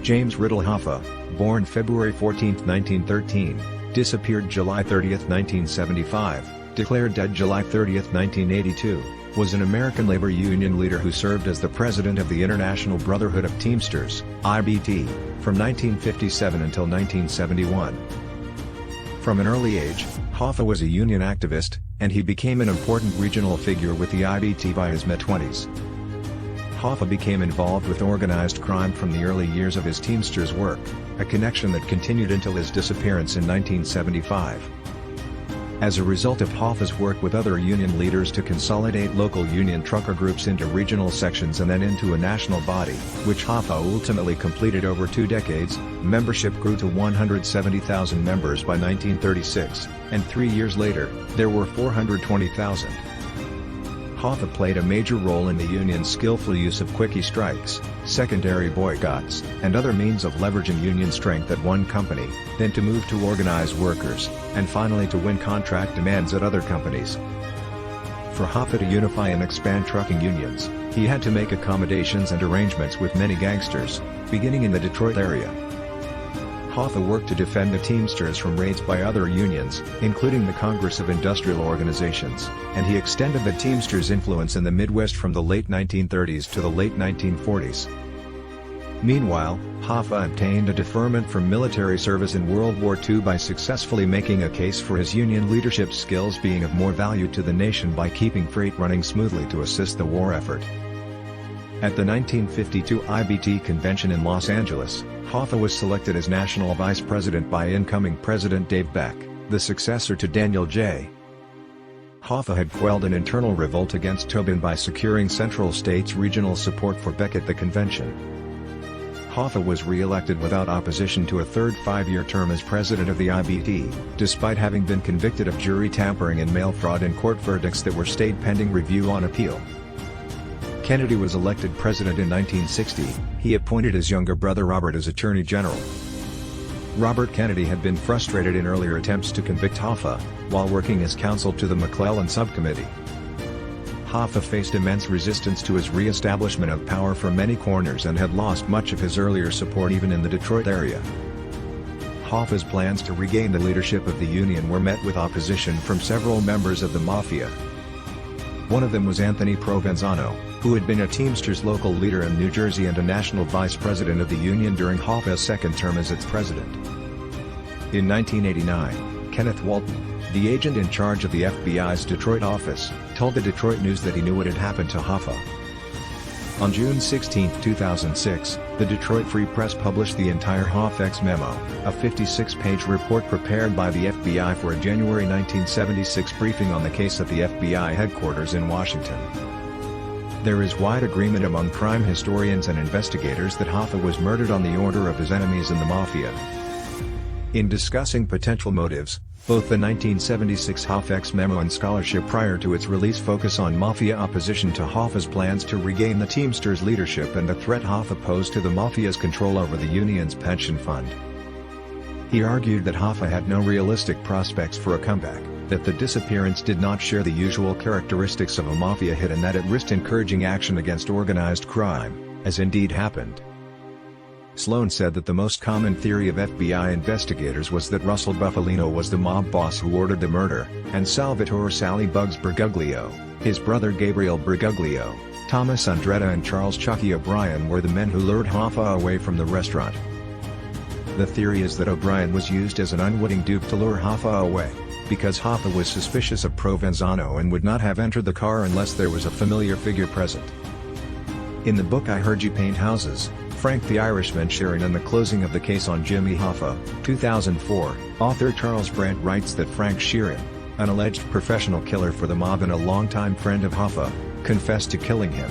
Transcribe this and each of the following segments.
James Riddle Hoffa, born February 14, 1913, disappeared July 30, 1975, declared dead July 30, 1982, was an American labor union leader who served as the president of the International Brotherhood of Teamsters, IBT, from 1957 until 1971. From an early age, Hoffa was a union activist, and he became an important regional figure with the IBT by his mid-20s. Hoffa became involved with organized crime from the early years of his Teamsters work, a connection that continued until his disappearance in 1975. As a result of Hoffa's work with other union leaders to consolidate local union trucker groups into regional sections and then into a national body, which Hoffa ultimately completed over 2 decades, membership grew to 170,000 members by 1936, and 3 years later, there were 420,000. Hoffa played a major role in the union's skillful use of quickie strikes, secondary boycotts, and other means of leveraging union strength at one company, then to move to organize workers, and finally to win contract demands at other companies. For Hoffa to unify and expand trucking unions, he had to make accommodations and arrangements with many gangsters, beginning in the Detroit area. Hoffa worked to defend the Teamsters from raids by other unions, including the Congress of Industrial Organizations, and he extended the Teamsters' influence in the Midwest from the late 1930s to the late 1940s. Meanwhile, Hoffa obtained a deferment from military service in World War II by successfully making a case for his union leadership skills being of more value to the nation by keeping freight running smoothly to assist the war effort. At the 1952 IBT convention in Los Angeles, Hoffa was selected as national vice president by incoming President Dave Beck, the successor to Daniel J. Hoffa had quelled an internal revolt against Tobin by securing Central States regional support for Beck at the convention. Hoffa was re-elected without opposition to a third 5-year term as president of the IBT, despite having been convicted of jury tampering and mail fraud in court verdicts that were stayed pending review on appeal. Kennedy was elected president in 1960, he appointed his younger brother Robert as Attorney General. Robert Kennedy had been frustrated in earlier attempts to convict Hoffa, while working as counsel to the McClellan Subcommittee. Hoffa faced immense resistance to his re-establishment of power from many corners and had lost much of his earlier support even in the Detroit area. Hoffa's plans to regain the leadership of the Union were met with opposition from several members of the Mafia. One of them was Anthony Provenzano, who had been a Teamsters local leader in New Jersey and a national vice president of the Union during Hoffa's second term as its president. In 1989, Kenneth Walton, the agent in charge of the FBI's Detroit office, told the Detroit News that he knew what had happened to Hoffa. On June 16, 2006, the Detroit Free Press published the entire Hoffa's memo, a 56-page report prepared by the FBI for a January 1976 briefing on the case at the FBI headquarters in Washington. There is wide agreement among crime historians and investigators that Hoffa was murdered on the order of his enemies in the Mafia. In discussing potential motives, both the 1976 Hoffa's memo and scholarship prior to its release focus on Mafia opposition to Hoffa's plans to regain the Teamsters' leadership and the threat Hoffa posed to the Mafia's control over the Union's pension fund. He argued that Hoffa had no realistic prospects for a comeback, that the disappearance did not share the usual characteristics of a Mafia hit and that it risked encouraging action against organized crime, as indeed happened. Sloan said that the most common theory of FBI investigators was that Russell Bufalino was the mob boss who ordered the murder, and Salvatore "Sally Bugs" Brigaglio, his brother Gabriel Brigaglio, Thomas Andretta and Charles "Chucky" O'Brien were the men who lured Hoffa away from the restaurant. The theory is that O'Brien was used as an unwitting dupe to lure Hoffa away, because Hoffa was suspicious of Provenzano and would not have entered the car unless there was a familiar figure present. In the book I Heard You Paint Houses, Frank the Irishman Sheeran and the Closing of the Case on Jimmy Hoffa, 2004, author Charles Brandt writes that Frank Sheeran, an alleged professional killer for the mob and a longtime friend of Hoffa, confessed to killing him.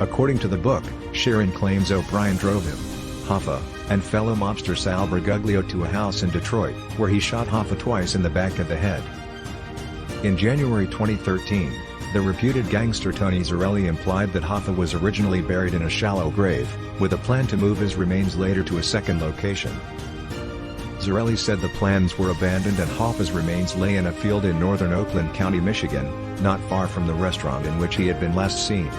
According to the book, Sheeran claims O'Brien drove him, Hoffa, and fellow mobster Sal Brigaglio to a house in Detroit, where he shot Hoffa twice in the back of the head. In January 2013, the reputed gangster Tony Zarelli implied that Hoffa was originally buried in a shallow grave, with a plan to move his remains later to a second location. Zarelli said the plans were abandoned and Hoffa's remains lay in a field in northern Oakland County, Michigan, not far from the restaurant in which he had been last seen.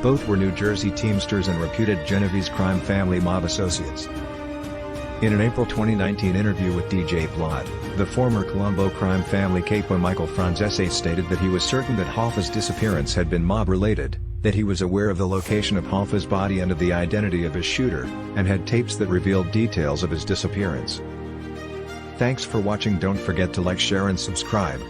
Both were New Jersey Teamsters and reputed Genovese crime family mob associates. In an April 2019 interview with DJ Plot, the former Colombo crime family capo Michael Franzese stated that he was certain that Hoffa's disappearance had been mob-related, that he was aware of the location of Hoffa's body and of the identity of his shooter, and had tapes that revealed details of his disappearance. Thanks for watching. Don't forget to like, share and subscribe.